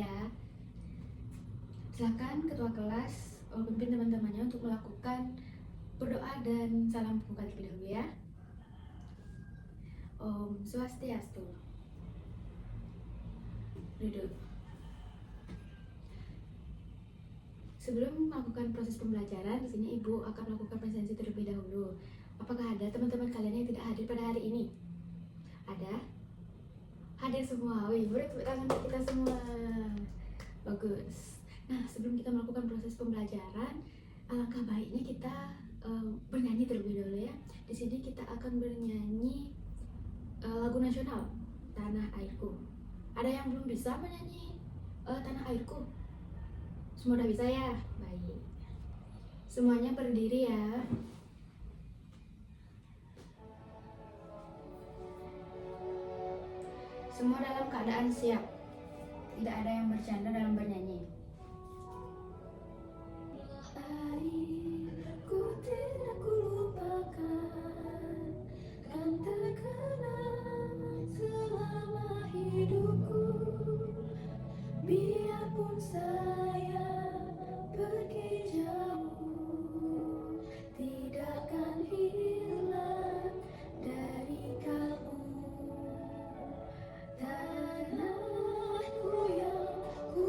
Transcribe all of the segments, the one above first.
ya. Silakan ketua kelas pimpin teman-temannya untuk melakukan berdoa dan salam pembuka terlebih dahulu ya. Om Swastiastu. Duduk. Sebelum melakukan proses pembelajaran, di sini Ibu akan melakukan presentasi terlebih dahulu. Apakah ada teman-teman kalian yang tidak hadir pada hari ini? Ada? Hadir semua. Wih, beri tepuk tangan untuk kita semua. Bagus. Nah, sebelum kita melakukan proses pembelajaran, alangkah baiknya kita bernyanyi terlebih dahulu ya. Di sini kita akan bernyanyi lagu nasional Tanah Airku. Ada yang belum bisa menyanyi Tanah Airku? Semua udah bisa ya? Baik. Semuanya berdiri ya. Semua dalam keadaan siap. Tidak ada yang bercanda dalam bernyanyi. Airku tidak kulupakan, kan terkenang selama hidupku. Biarpun saya pergi jauh, tidak akan hilang dari kalbu. Tanahku yang ku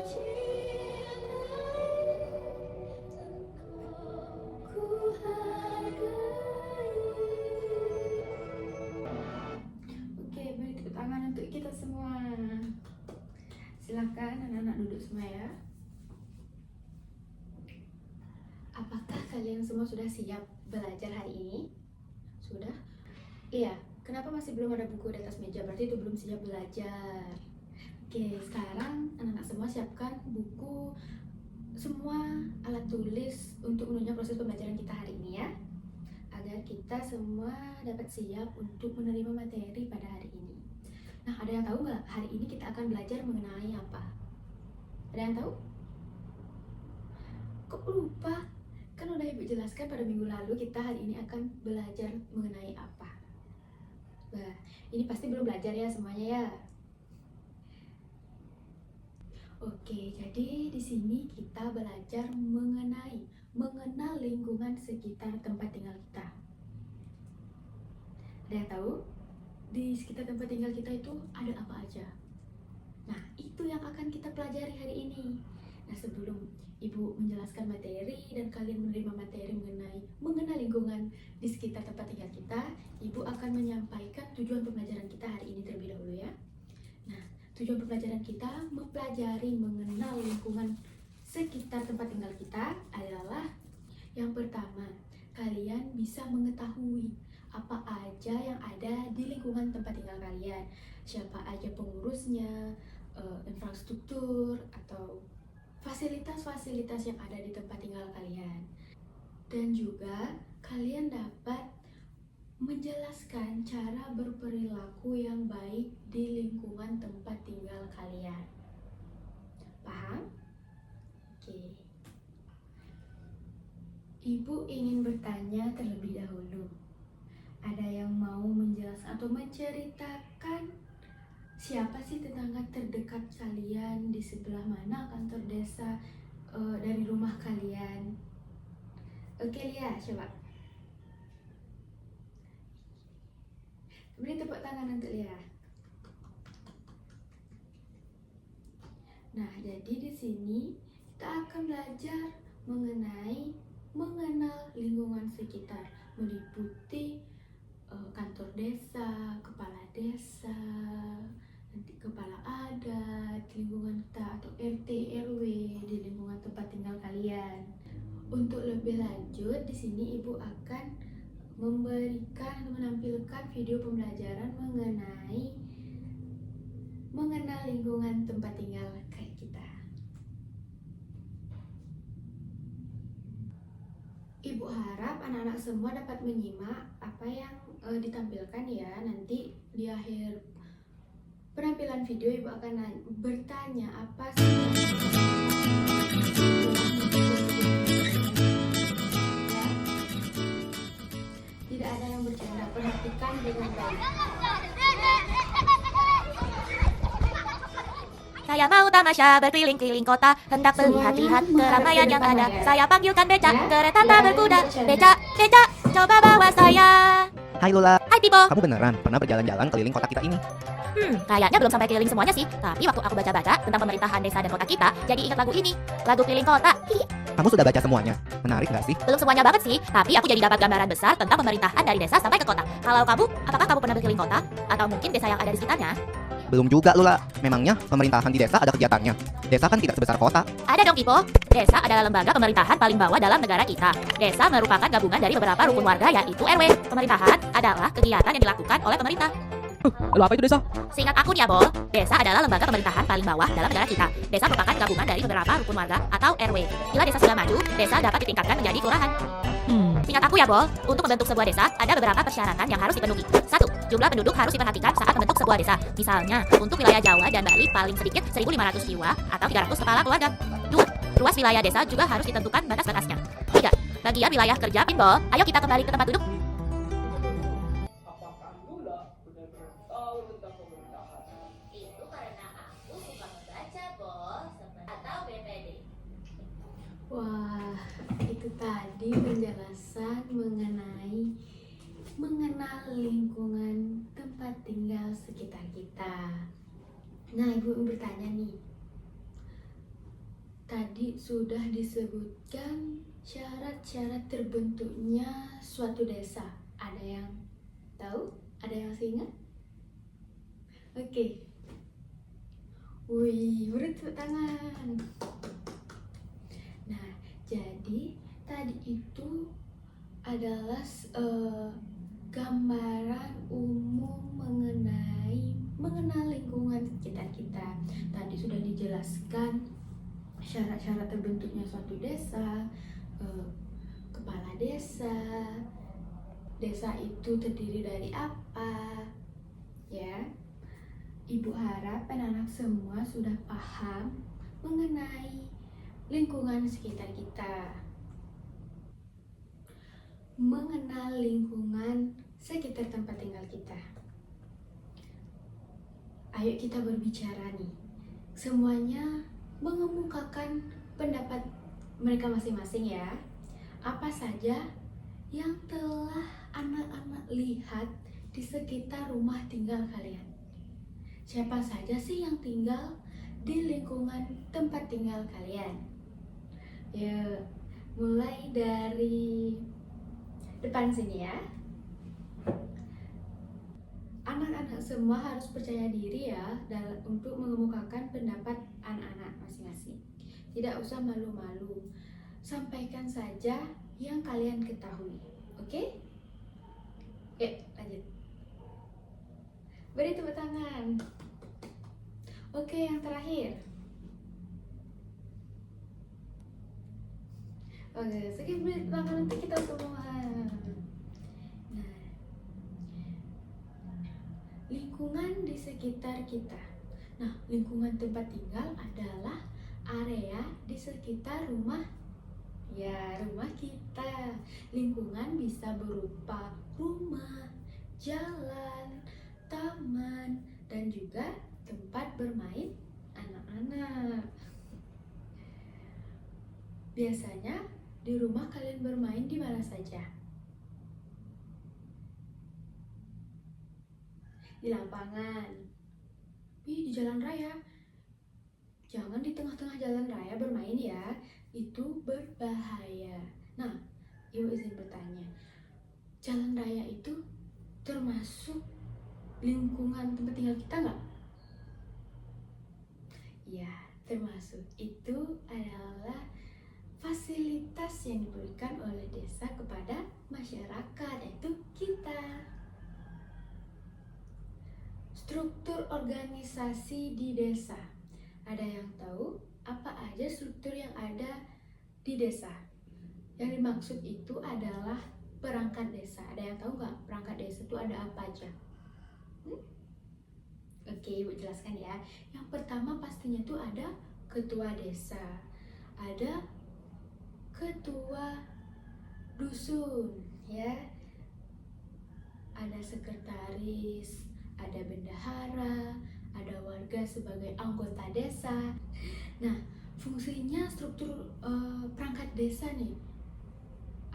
cintai, ku hargai. Oke, beri tepuk tangan untuk kita semua. Silakan anak-anak duduk semua ya. Apakah kalian semua sudah siap belajar hari ini? Sudah? Iya. Kenapa masih belum ada buku di atas meja? Berarti itu belum siap belajar. Oke, sekarang anak-anak semua siapkan buku, semua alat tulis untuk menunjang proses pembelajaran kita hari ini ya, agar kita semua dapat siap untuk menerima materi pada hari ini. Nah, ada yang tahu nggak hari ini kita akan belajar mengenai apa? Ada yang tahu? Kok lupa? Kan udah Ibu jelaskan pada minggu lalu kita hari ini akan belajar mengenai apa. Nah, ini pasti belum belajar ya semuanya ya. Oke, jadi di sini kita belajar mengenal lingkungan sekitar tempat tinggal kita. Ada yang tahu? Di sekitar tempat tinggal kita itu ada apa aja? Nah, itu yang akan kita pelajari hari ini. Nah, sebelum Ibu menjelaskan materi dan kalian menerima materi mengenal lingkungan di sekitar tempat tinggal kita, Ibu akan menyampaikan tujuan pembelajaran kita hari ini terlebih dahulu ya. Nah, tujuan pembelajaran kita mempelajari mengenal lingkungan sekitar tempat tinggal kita adalah yang pertama, kalian bisa mengetahui apa aja yang ada di lingkungan tempat tinggal kalian, siapa aja pengurusnya, infrastruktur atau fasilitas-fasilitas yang ada di tempat tinggal kalian. Dan juga kalian dapat menjelaskan cara berperilaku yang baik di lingkungan tempat tinggal kalian. Paham? Oke. Ibu ingin bertanya terlebih dahulu. Ada yang mau menjelaskan atau menceritakan siapa sih tetangga terdekat kalian, di sebelah mana kantor desa dari rumah kalian? Oke, Lia, coba. Beri tepuk tangan untuk Lia. Nah, jadi di sini kita akan belajar mengenal lingkungan sekitar, meliputi kantor desa, kepala desa, nanti kepala adat, lingkungan kita atau RT RW di lingkungan tempat tinggal kalian. Untuk lebih lanjut, di sini Ibu akan menampilkan video pembelajaran mengenal lingkungan tempat tinggal kayak kita. Ibu harap anak-anak semua dapat menyimak apa yang ditampilkan ya. Nanti di akhir penampilan video Ibu akan bertanya apa sih tidak ada yang bercanda, perhatikan dengan baik. Saya mau tamasya berkeliling-keliling kota, hendak melihat-lihat keramaian yang ada. Saya panggilkan becak, kereta tak berkuda. Becak, becak, coba bawa saya. Hai Lola, Hai Pipo. kamu beneran pernah berjalan-jalan keliling kota kita ini? Kayaknya belum sampai keliling semuanya sih. Tapi waktu aku baca-baca tentang pemerintahan desa dan kota kita, jadi ingat lagu ini. Lagu keliling kota. Kamu sudah baca semuanya? Menarik nggak sih? Belum semuanya banget sih, tapi aku jadi dapat gambaran besar tentang pemerintahan dari desa sampai ke kota. Kalau kamu, apakah kamu pernah berkeliling kota? Atau mungkin desa yang ada di sekitarnya? Belum juga Lola, memangnya pemerintahan di desa ada kegiatannya? Desa kan tidak sebesar kota. Ada dong Pipo. Desa adalah lembaga pemerintahan paling bawah dalam negara kita. Desa merupakan gabungan dari beberapa rukun warga yaitu RW. Pemerintahan adalah kegiatan yang dilakukan oleh pemerintah. Lalu apa itu desa? Seingat aku nih ya, Bol, desa adalah lembaga pemerintahan paling bawah dalam negara kita. Desa merupakan gabungan dari beberapa rukun warga atau RW. Bila desa sudah maju, desa dapat ditingkatkan menjadi kelurahan. Seingat aku ya, Bol, untuk membentuk sebuah desa ada beberapa persyaratan yang harus dipenuhi. 1. Jumlah penduduk harus diperhatikan saat membentuk sebuah desa. Misalnya, untuk wilayah Jawa dan Bali paling sedikit 1.500 jiwa atau 300 kepala keluarga. 2. Luas wilayah desa juga harus ditentukan batas-batasnya. 3. Bagian wilayah kerja pinball. Ayo kita kembali ke tempat duduk. Itu karena aku suka membaca, Bos, atau BPD. Wah, itu tadi penjelasan mengenai mengenal lingkungan tempat tinggal sekitar kita. Nah, Ibu bertanya nih. Tadi sudah disebutkan syarat-syarat terbentuknya suatu desa. Ada yang tahu? Ada yang masih ingat? Oke. Wih, beri tepuk tangan. Nah, jadi tadi itu adalah gambaran umum mengenal lingkungan sekitar kita. Tadi sudah dijelaskan syarat-syarat terbentuknya suatu desa, kepala desa, desa itu terdiri dari apa, ya. Ibu harap anak-anak semua sudah paham mengenai lingkungan sekitar kita. Mengenal lingkungan sekitar tempat tinggal kita. Ayo kita berbicara nih. Semuanya mengemukakan pendapat mereka masing-masing ya. Apa saja yang telah anak-anak lihat di sekitar rumah tinggal kalian? Siapa saja sih yang tinggal di lingkungan tempat tinggal kalian? Ya, mulai dari depan sini ya. Anak-anak semua harus percaya diri ya untuk mengemukakan pendapat anak-anak masing-masing. Tidak usah malu-malu. Sampaikan saja yang kalian ketahui. Oke? Lanjut. Beri tepuk tangan. Oke, yang terakhir. Oke, sedikit beri tepuk tangan untuk kita semua. Nah, lingkungan di sekitar kita. Nah, lingkungan tempat tinggal adalah area di sekitar rumah kita. Lingkungan bisa berupa rumah, jalan, taman, dan juga tempat bermain anak-anak. Biasanya di rumah kalian bermain di mana saja? Di lapangan, di jalan raya. Jangan di tengah-tengah jalan raya bermain ya, itu berbahaya. Nah, Ibu izin bertanya, jalan raya itu termasuk lingkungan tempat tinggal kita nggak? Ya, termasuk. Itu adalah fasilitas yang diberikan oleh desa kepada masyarakat, yaitu kita. Struktur organisasi di desa. Ada yang tahu apa aja struktur yang ada di desa? Yang dimaksud itu adalah perangkat desa. Ada yang tahu nggak perangkat desa itu ada apa aja? Oke, Ibu jelaskan ya. Yang pertama pastinya itu ada ketua desa, ada ketua dusun, ya, ada sekretaris, ada bendahara, ada warga sebagai anggota desa. Nah, fungsinya struktur perangkat desa nih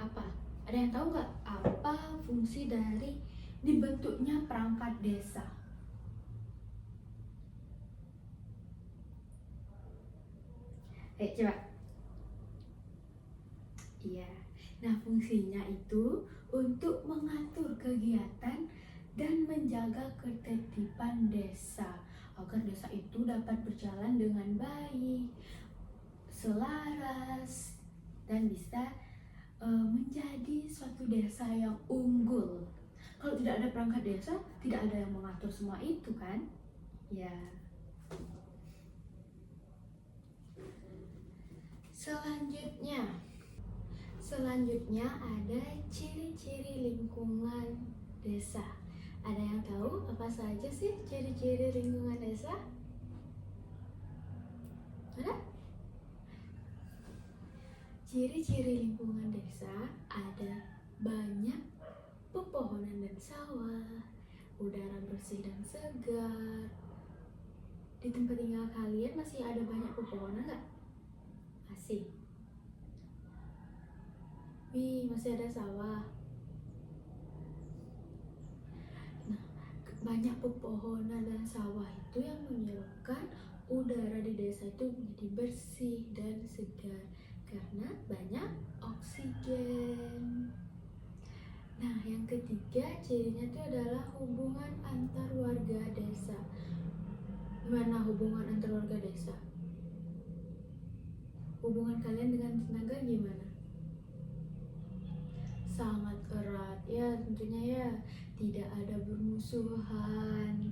apa? Ada yang tahu nggak apa fungsi dari dibentuknya perangkat desa? Coba. Iya. Nah, fungsinya itu untuk mengatur kegiatan dan menjaga ketertiban desa agar desa itu dapat berjalan dengan baik, selaras, dan bisa menjadi suatu desa yang unggul. Kalau tidak ada perangkat desa, tidak ada yang mengatur semua itu kan? Ya. Selanjutnya ada ciri-ciri lingkungan desa. Ada yang tahu apa saja sih ciri-ciri lingkungan desa? Ada? Ciri-ciri lingkungan desa ada banyak pepohonan dan sawah, udara bersih dan segar. Di tempat tinggal kalian masih ada banyak pepohonan nggak? Masih. Masih ada sawah. Nah, banyak pepohonan dan sawah itu yang menyebabkan udara di desa itu menjadi bersih dan segar karena banyak oksigen. Nah, yang ketiga cirinya itu adalah hubungan antar warga desa. Gimana hubungan antar warga desa? Hubungan kalian dengan tetangga gimana? Sangat erat ya, tentunya ya. Tidak ada bermusuhan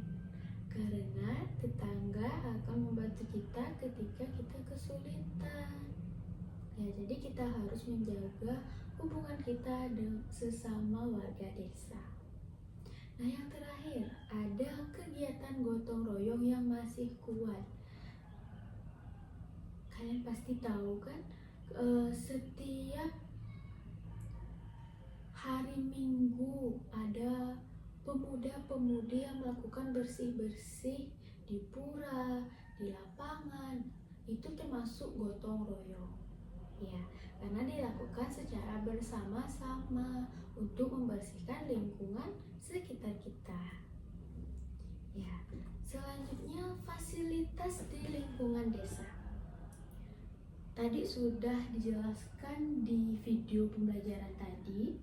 karena tetangga akan membantu kita ketika kita kesulitan. Ya, jadi kita harus menjaga hubungan kita dengan sesama warga desa. Nah, yang terakhir ada kegiatan gotong royong yang masih kuat. Kalian pasti tahu kan, setiap hari Minggu ada pemuda-pemudi yang melakukan bersih-bersih di pura, di lapangan. Itu termasuk gotong royong. Ya, karena dilakukan secara bersama-sama untuk membersihkan lingkungan sekitar kita. Ya, selanjutnya fasilitas di lingkungan desa. Tadi sudah dijelaskan di video pembelajaran tadi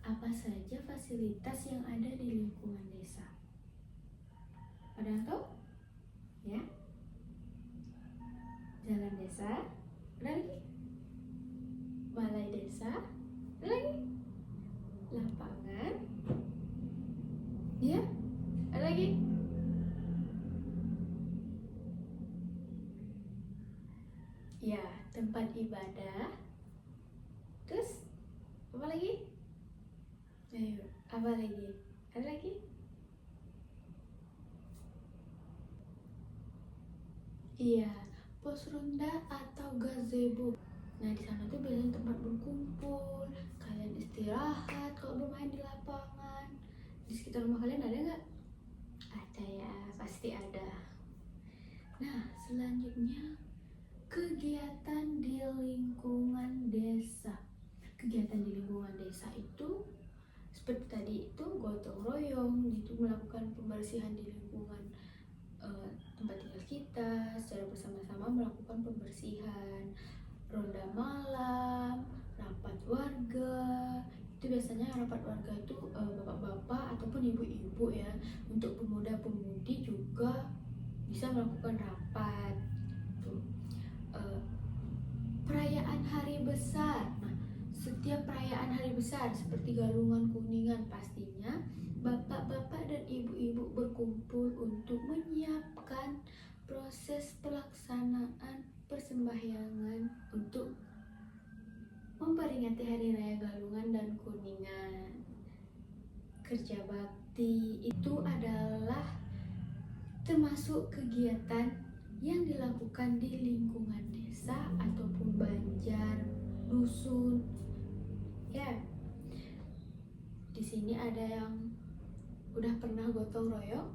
apa saja fasilitas yang ada di lingkungan desa. Ada yang tahu? Ya. Jalan desa, ada lagi? Balai desa, ada lagi? Lapangan, ya, ada lagi? Ya, tempat ibadah. Terus apa lagi? Ayo, apa lagi? Ada lagi? Iya, pos ronda atau gazebo. Nah, di sana tuh biasanya tempat berkumpul, kalian istirahat kalau bermain di lapangan. Di sekitar rumah kalian ada nggak? Ada ya, pasti ada. Nah, selanjutnya kegiatan di lingkungan desa. Kegiatan di lingkungan desa itu seperti tadi itu gotong royong, itu melakukan pembersihan di lingkungan tempat tinggal kita, secara bersama-sama melakukan pembersihan, ronda malam, rapat warga. Itu biasanya rapat warga itu bapak-bapak ataupun ibu-ibu ya. Untuk pemuda-pemudi juga bisa melakukan rapat. Perayaan hari besar. Nah, setiap perayaan hari besar seperti Galungan Kuningan pastinya bapak-bapak dan ibu-ibu berkumpul untuk menyiapkan proses pelaksanaan persembahyangan untuk memperingati Hari Raya Galungan dan Kuningan. Kerja bakti itu adalah termasuk kegiatan yang dilakukan di lingkungan desa ataupun banjar, dusun. Ya, di sini ada yang udah pernah gotong royong?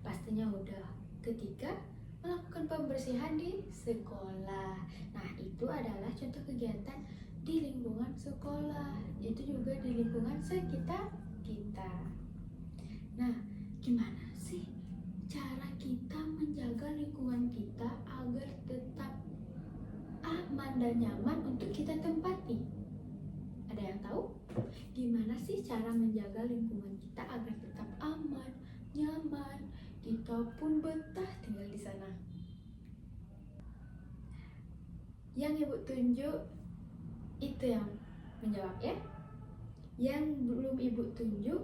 pastinya udah. Ketiga, melakukan pembersihan di sekolah. Nah, itu adalah contoh kegiatan di lingkungan sekolah. Itu juga di lingkungan sekitar kita. Nah, gimana sih cara kita menjaga lingkungan kita agar tetap aman dan nyaman untuk kita tempati? Ada yang tahu? Gimana sih cara menjaga lingkungan kita agar tetap aman, nyaman, kita pun betah tinggal di sana? Yang Ibu tunjuk itu yang menjawab ya. Yang belum Ibu tunjuk,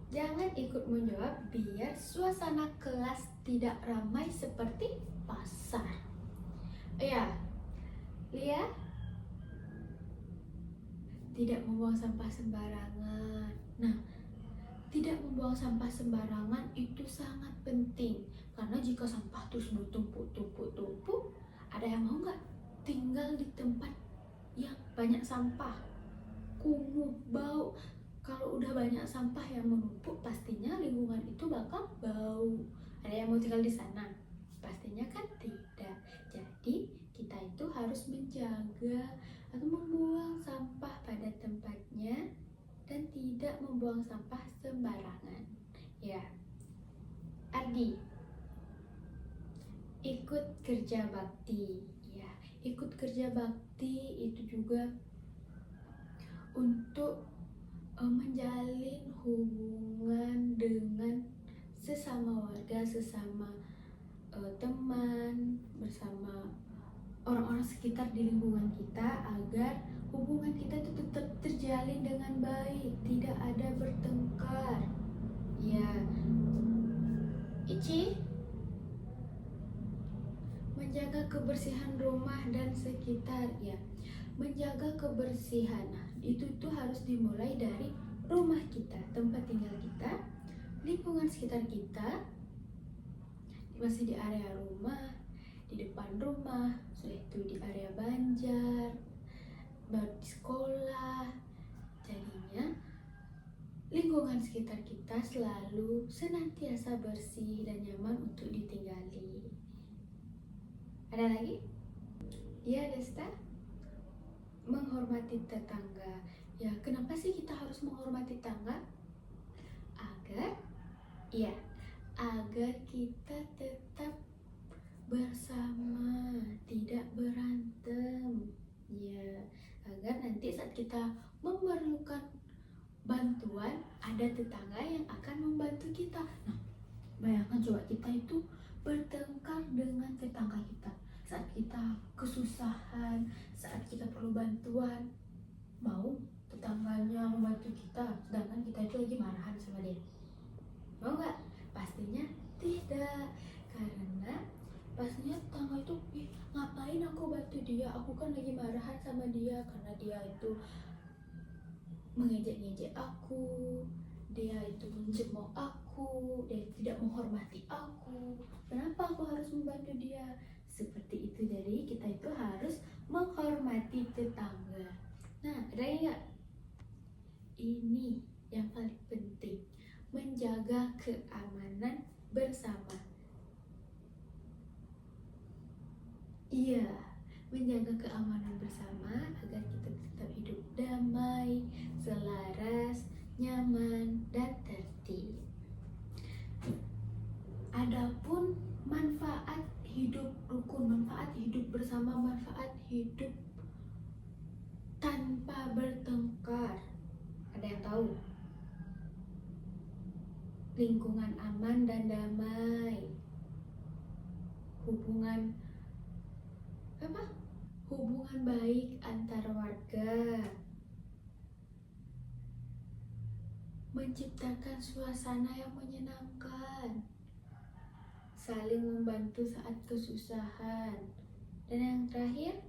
jangan ikut menjawab biar suasana kelas tidak ramai seperti pasar. Ya, lihat. Tidak membuang sampah sembarangan. Nah, tidak membuang sampah sembarangan itu sangat penting. Karena jika sampah terus bertumpuk-tumpuk, ada yang mau nggak tinggal di tempat yang banyak sampah? Kumuh, bau. Kalau udah banyak sampah yang menumpuk, pastinya lingkungan itu bakal bau. Ada yang mau tinggal di sana? Pastinya kan tidak. Jadi, kita itu harus menjaga atau membuang sampah pada tempatnya dan tidak membuang sampah sembarangan. Ya. Ardi, ikut kerja bakti. Ya, ikut kerja bakti itu juga untuk menjalin hubungan dengan sesama warga, sesama teman, bersama orang-orang sekitar di lingkungan kita agar hubungan kita itu tetap terjalin dengan baik, tidak ada bertengkar. Ya, Ici, menjaga kebersihan rumah dan sekitar. Ya, menjaga kebersihan. Nah, itu tuh harus dimulai dari rumah kita, tempat tinggal kita, lingkungan sekitar kita, masih di area rumah, di depan rumah, itu di area banjar, baru di sekolah. Jadinya lingkungan sekitar kita selalu senantiasa bersih dan nyaman untuk ditinggali. Ada lagi? Ya, Desta, menghormati tetangga. Ya, kenapa sih kita harus menghormati tetangga? Agar kita tetap bersama, tidak berantem. Ya, agar nanti saat kita memerlukan bantuan, ada tetangga yang akan membantu kita. Nah, bayangkan coba kita itu bertengkar dengan tetangga kita saat kita kesusahan, saat kita perlu bantuan. Mau tetangganya membantu kita, sedangkan kita itu lagi marahan sama dia? Mau nggak? Pastinya tidak. Karena pastinya tetangga itu, ngapain aku bantu dia? Aku kan lagi marahan sama dia karena dia itu mengejek-ngejek aku, dia itu mencemooh aku, dia tidak menghormati aku. Kenapa aku harus membantu dia? Seperti itu. Jadi kita itu harus menghormati tetangga. Nah, ada nggak? Ini yang paling penting, menjaga keamanan bersama. Iya, menjaga keamanan bersama agar kita tetap hidup damai, selaras, nyaman, dan tertib. Adapun manfaat hidup rukun, manfaat hidup bersama, manfaat hidup tanpa bertengkar. Ada yang tahu? Lingkungan aman dan damai. Hubungan baik antara warga. Menciptakan suasana yang menyenangkan. Saling membantu saat kesusahan. Dan yang terakhir,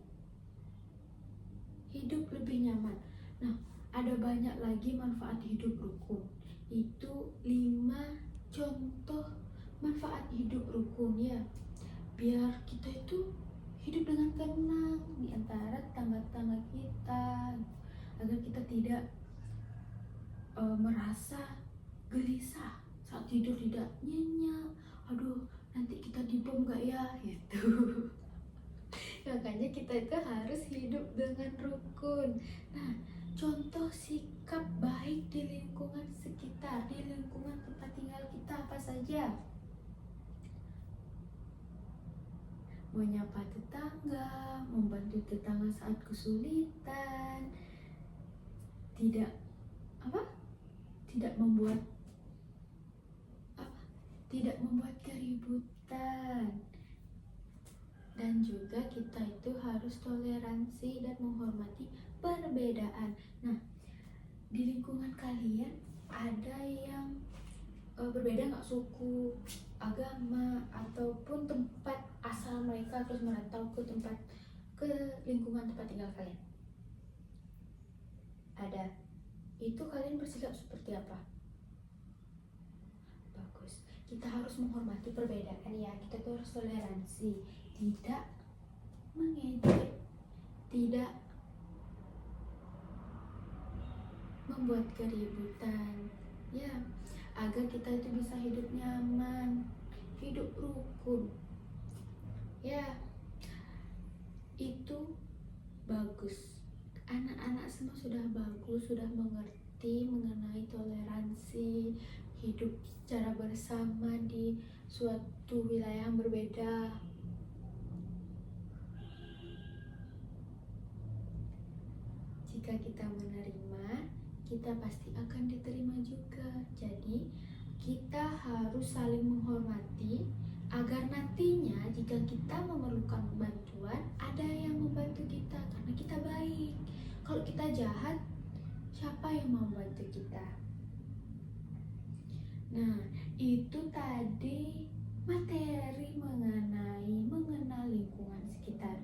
hidup lebih nyaman. Nah, ada banyak lagi manfaat hidup rukun. Itu 5 contoh manfaat hidup rukun ya. Biar kita itu hidup dengan tenang di antara tetangga-tetangga kita, agar kita tidak merasa gelisah saat tidur, tidak nyenyak aduh nanti kita dibom gak ya gitu. Makanya kita itu harus hidup dengan rukun. Nah, contoh sikap baik di lingkungan sekitar, di lingkungan tempat tinggal kita apa saja? Menyapa tetangga, membantu tetangga saat kesulitan, tidak membuat keributan, dan juga kita itu harus toleransi dan menghormati perbedaan. Nah, di lingkungan kalian ada yang berbeda nggak, suku, agama, ataupun tempat asal mereka terus merantau ke lingkungan tempat tinggal kalian? Ada. Itu kalian bersikap seperti apa? Bagus. Kita harus menghormati perbedaan ya. Kita tuh harus toleransi, tidak mengejek, tidak membuat keributan, ya, agar kita itu bisa hidup nyaman, hidup rukun. Ya, itu bagus. Anak-anak semua sudah bagus, sudah mengerti mengenai toleransi, hidup secara bersama di suatu wilayah yang berbeda. Jika kita menerima, kita pasti akan diterima juga. Jadi, kita harus saling menghormati agar nantinya jika kita memerlukan bantuan, ada yang membantu kita karena kita baik. Kalau kita jahat, siapa yang mau bantu kita? Nah, itu tadi materi mengenal lingkungan sekitar.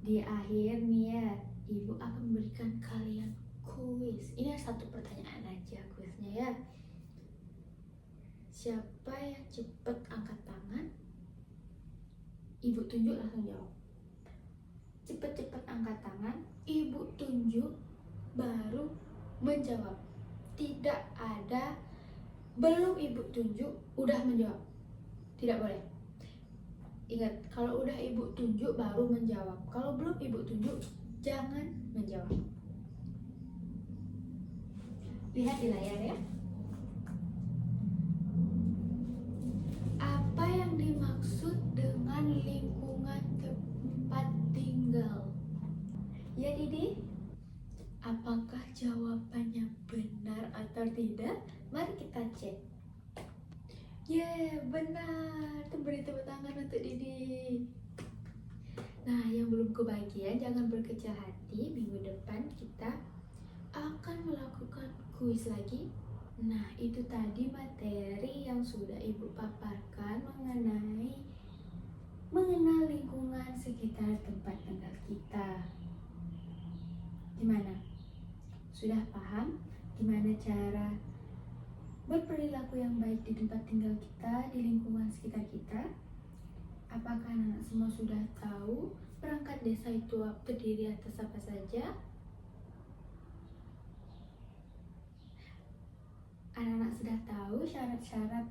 Di akhir nih ya, Ibu akan memberikan kalian kuis. Ini satu pertanyaan aja kuisnya ya. Siapa yang cepat angkat tangan, Ibu tunjuk langsung jawab. Cepat-cepat angkat tangan, Ibu tunjuk, baru menjawab. Tidak ada belum Ibu tunjuk udah menjawab. Tidak boleh. Ingat, kalau udah Ibu tunjuk baru menjawab. Kalau belum Ibu tunjuk, jangan menjawab. Lihat di layar ya. Apa yang dimaksud dengan lingkungan tempat tinggal? Ya Didi? Apakah jawabannya benar atau tidak? Mari kita cek. Benar. Beri tepuk tangan untuk Didi. Nah, yang belum kebagian jangan berkecil hati. Minggu depan kita akan melakukan kuis lagi. Nah, itu tadi materi yang sudah Ibu paparkan mengenal lingkungan sekitar tempat tinggal kita. Gimana? Sudah paham gimana cara berperilaku yang baik di tempat tinggal kita, di lingkungan sekitar kita? Apakah anak semua sudah tahu perangkat desa itu terdiri atas apa saja? Anak-anak sudah tahu syarat-syarat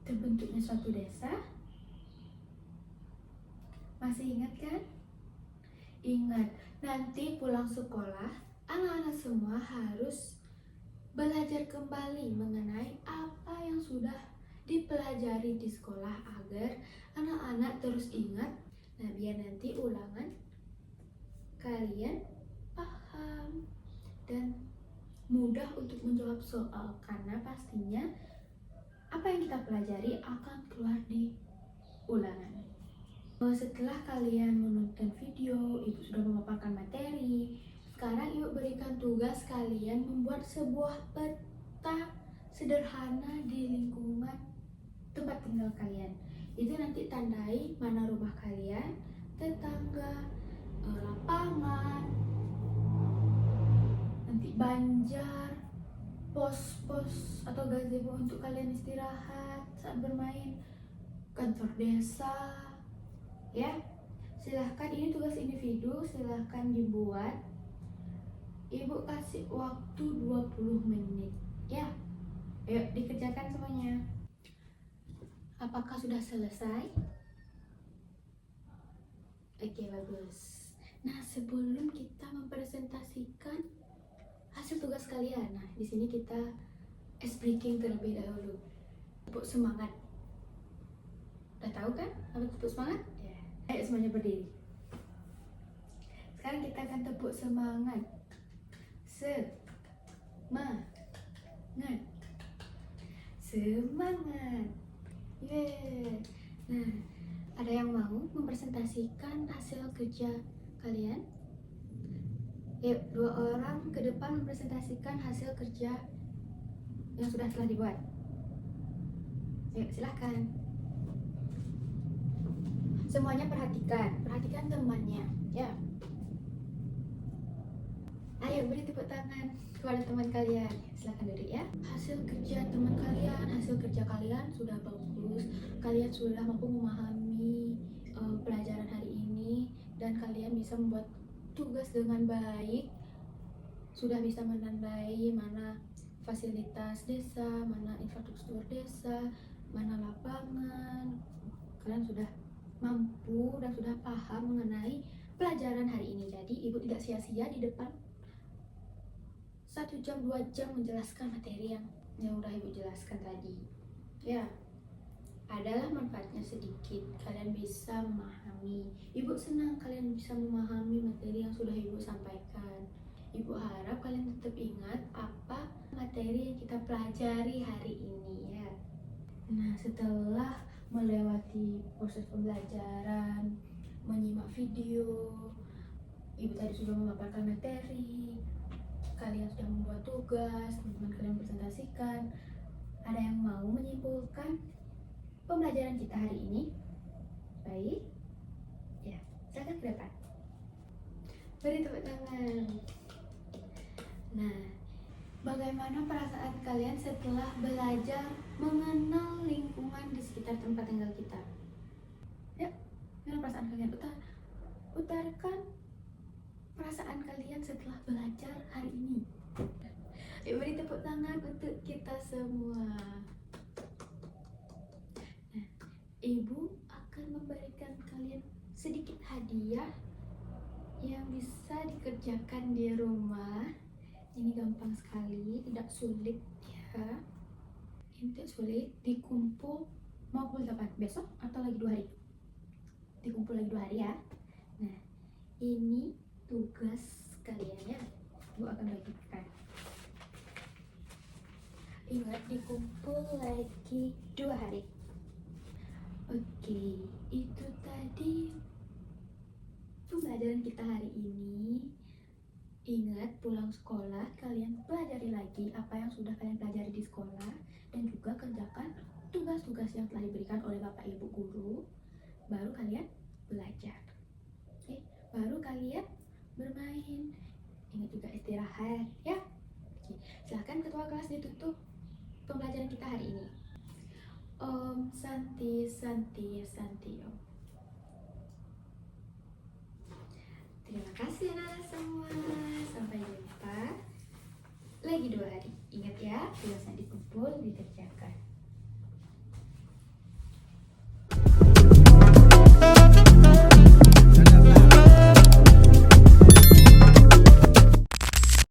terbentuknya suatu desa? Masih ingat kan? Ingat, nanti pulang sekolah, anak-anak semua harus belajar kembali mengenai apa yang sudah dipelajari di sekolah agar anak-anak terus ingat. Nah, biar nanti ulangan kalian paham dan mudah untuk menjawab soal, karena pastinya apa yang kita pelajari akan keluar di ulangan. Setelah kalian menonton video, Ibu sudah memaparkan materi. Sekarang Ibu berikan tugas kalian membuat sebuah peta sederhana di lingkungan tempat tinggal kalian. Itu nanti tandai mana rumah kalian, tetangga, lapangan, nanti banjar, pos-pos atau gazebo untuk kalian istirahat saat bermain, kantor desa. Ya, silahkan, ini tugas individu, silahkan dibuat. Ibu kasih waktu 20 menit ya. Ayo dikerjakan semuanya. Apakah sudah selesai? Oke, bagus. Nah, sebelum kita mempresentasikan hasil tugas kalian, nah di sini kita ice breaking terlebih dahulu. Tepuk semangat. Udah tahu kan apa tepuk semangat? Ya. Ayo semuanya berdiri. Sekarang kita akan tepuk semangat. Semangat. Yeay. Nah, ada yang mau mempresentasikan hasil kerja kalian? Yuk, 2 orang ke depan mempresentasikan hasil kerja yang sudah telah dibuat. Yuk, silahkan. Semuanya perhatikan temannya, ya. Ayo beri tepuk tangan kepada teman kalian. Silahkan duduk ya. Hasil kerja teman kalian, hasil kerja kalian sudah bagus. Kalian sudah mampu memahami pelajaran hari ini dan kalian bisa membuat tugas dengan baik. Sudah bisa menandai mana fasilitas desa, mana infrastruktur desa, mana lapangan. Kalian sudah mampu dan sudah paham mengenai pelajaran hari ini. Jadi ibu tidak sia-sia di depan 1 jam 2 jam menjelaskan materi yang udah ibu jelaskan tadi. Ya, adalah manfaatnya sedikit. Kalian bisa memahami. Ibu senang kalian bisa memahami materi yang sudah ibu sampaikan. Ibu harap kalian tetap ingat apa materi yang kita pelajari hari ini, ya. Nah, setelah melewati proses pembelajaran, menyimak video, ibu tadi sudah memaparkan materi, kalian sudah membuat tugas, teman-teman kalian presentasikan. Ada yang mau menyimpulkan pembelajaran kita hari ini? Baik, ya, silakan ke depan. Beri tepuk tangan. Nah, bagaimana perasaan kalian setelah belajar mengenal lingkungan di sekitar tempat tinggal kita? Ya, gimana perasaan kalian? Utarakan perasaan kalian setelah belajar hari ini. Beri tepuk tangan untuk kita semua. Nah, ibu akan memberikan kalian sedikit hadiah yang bisa dikerjakan di rumah. Ini gampang sekali, tidak sulit ya. Ini tidak sulit, dikumpul mau pukul 8 besok atau lagi 2 hari? Dikumpul lagi 2 hari ya. Nah, ini tugas kalian ya. Bu akan bagikan. Ingat, dikumpul lagi 2 hari. Oke, itu tadi pembelajaran kita hari ini. Ingat, pulang sekolah kalian pelajari lagi apa yang sudah kalian pelajari di sekolah dan juga kerjakan tugas-tugas yang telah diberikan oleh Bapak Ibu guru. Baru kalian belajar. Oke, baru kalian bermain. Ingat juga istirahat ya. Oke, silakan ketua kelas ditutup pembelajaran kita hari ini. Om Santi Santi Santi Om. Terima kasih anak-anak semua. Sampai jumpa lagi 2 hari. Ingat ya, tugasnya dikumpul dikerjakan.